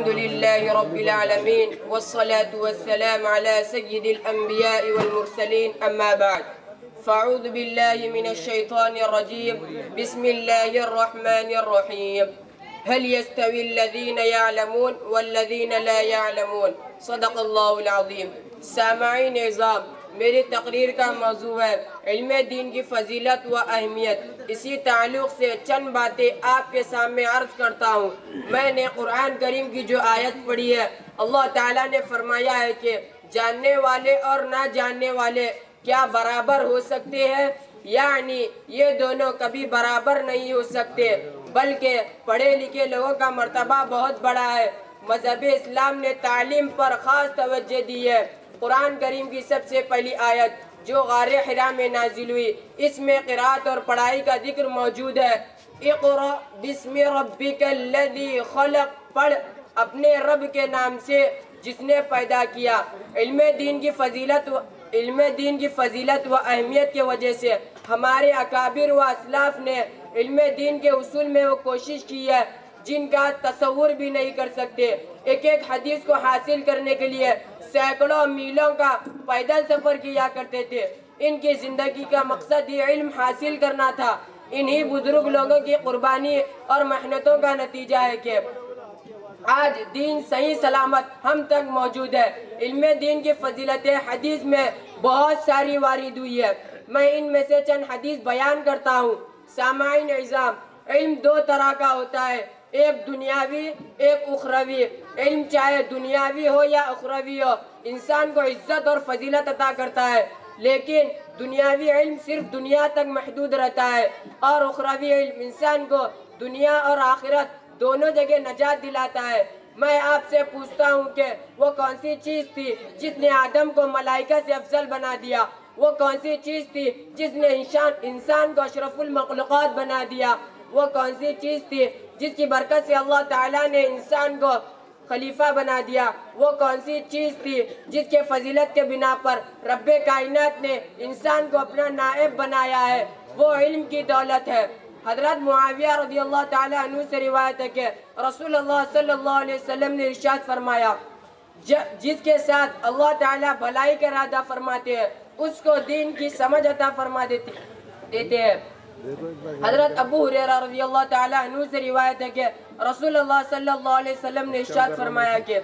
الحمد لله رب العالمين والصلاة والسلام على سيد الأنبياء والمرسلين أما بعد فأعوذ بالله من الشيطان الرجيم بسم الله الرحمن الرحيم هل يستوي الذين يعلمون والذين لا يعلمون صدق الله العظيم. سامعین اعزام، میری تقریر کا موضوع ہے علم دین کی فضیلت و اہمیت. اسی تعلق سے چند باتیں آپ کے سامنے عرض کرتا ہوں. میں نے قرآن کریم کی جو آیت پڑھی ہے، اللہ تعالیٰ نے فرمایا ہے کہ جاننے والے اور نہ جاننے والے کیا برابر ہو سکتے ہیں؟ یعنی یہ دونوں کبھی برابر نہیں ہو سکتے، بلکہ پڑھے لکھے لوگوں کا مرتبہ بہت بڑا ہے. مذہب اسلام نے تعلیم پر خاص توجہ دی ہے. قرآن کریم کی سب سے پہلی آیت جو غار حرا میں نازل ہوئی، اس میں قرأت اور پڑھائی کا ذکر موجود ہے. اقرأ بسم ربک الذی خلق، پڑھ اپنے رب کے نام سے جس نے پیدا کیا. علم دین کی فضیلت و اہمیت کی وجہ سے ہمارے اکابر و اسلاف نے علم دین کے اصول میں وہ کوشش کی ہے جن کا تصور بھی نہیں کر سکتے. ایک ایک حدیث کو حاصل کرنے کے لیے سینکڑوں میلوں کا پیدل سفر کیا کرتے تھے. ان کی زندگی کا مقصد یہ علم حاصل کرنا تھا. انہی بزرگ لوگوں کی قربانی اور محنتوں کا نتیجہ ہے کہ آج دین صحیح سلامت ہم تک موجود ہے. علم دین کی فضیلت حدیث میں بہت ساری وارد ہوئی ہے. میں ان میں سے چند حدیث بیان کرتا ہوں. سامعین اعزام، علم دو طرح کا ہوتا ہے، ایک دنیاوی ایک اخروی. علم چاہے دنیاوی ہو یا اخروی ہو انسان کو عزت اور فضیلت عطا کرتا ہے، لیکن دنیاوی علم صرف دنیا تک محدود رہتا ہے اور اخروی علم انسان کو دنیا اور آخرت دونوں جگہ نجات دلاتا ہے. میں آپ سے پوچھتا ہوں کہ وہ کون سی چیز تھی جس نے آدم کو ملائکہ سے افضل بنا دیا؟ وہ کون سی چیز تھی جس نے انسان کو اشرف المخلوقات بنا دیا؟ وہ کون سی چیز تھی جس کی برکت سے اللہ تعالیٰ نے انسان کو خلیفہ بنا دیا؟ وہ کون سی چیز تھی جس کے فضیلت کے بنا پر رب کائنات نے انسان کو اپنا نائب بنایا ہے؟ وہ علم کی دولت ہے. حضرت معاویہ رضی اللہ تعالیٰ عنہ سے روایت ہے کہ رسول اللہ صلی اللہ علیہ وسلم نے ارشاد فرمایا، جس کے ساتھ اللہ تعالیٰ بھلائی کا ارادہ فرماتے ہیں اس کو دین کی سمجھ عطا فرما دیتے ہیں. حضرت ابو ہریرہ رضی اللہ تعالیٰ عنہ سے روایت ہے کہ رسول اللہ صلی اللہ علیہ وسلم نے ارشاد فرمایا کہ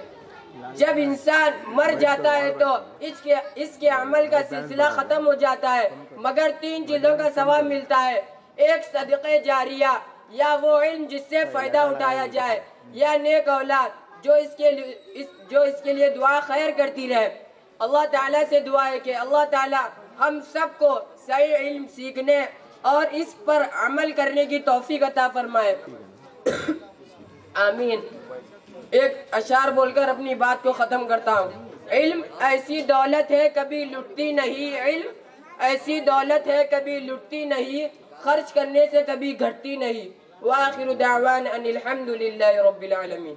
جب انسان مر جاتا ہے تو اس کے عمل کا سلسلہ ختم ہو جاتا ہے مگر تین چیزوں کا ثواب ملتا ہے: ایک صدقہ جاریہ، یا وہ علم جس سے فائدہ اٹھایا جائے، یا نیک اولاد جو اس کے لیے دعا خیر کرتی رہے. اللہ تعالیٰ سے دعا ہے کہ اللہ تعالیٰ ہم سب کو صحیح علم سیکھنے اور اس پر عمل کرنے کی توفیق عطا فرمائے. آمین. ایک اشعار بول کر اپنی بات کو ختم کرتا ہوں. علم ایسی دولت ہے کبھی لٹتی نہیں، علم ایسی دولت ہے کبھی لٹتی نہیں، خرچ کرنے سے کبھی گھٹتی نہیں. وآخر دعوانا ان الحمد للہ رب العالمین.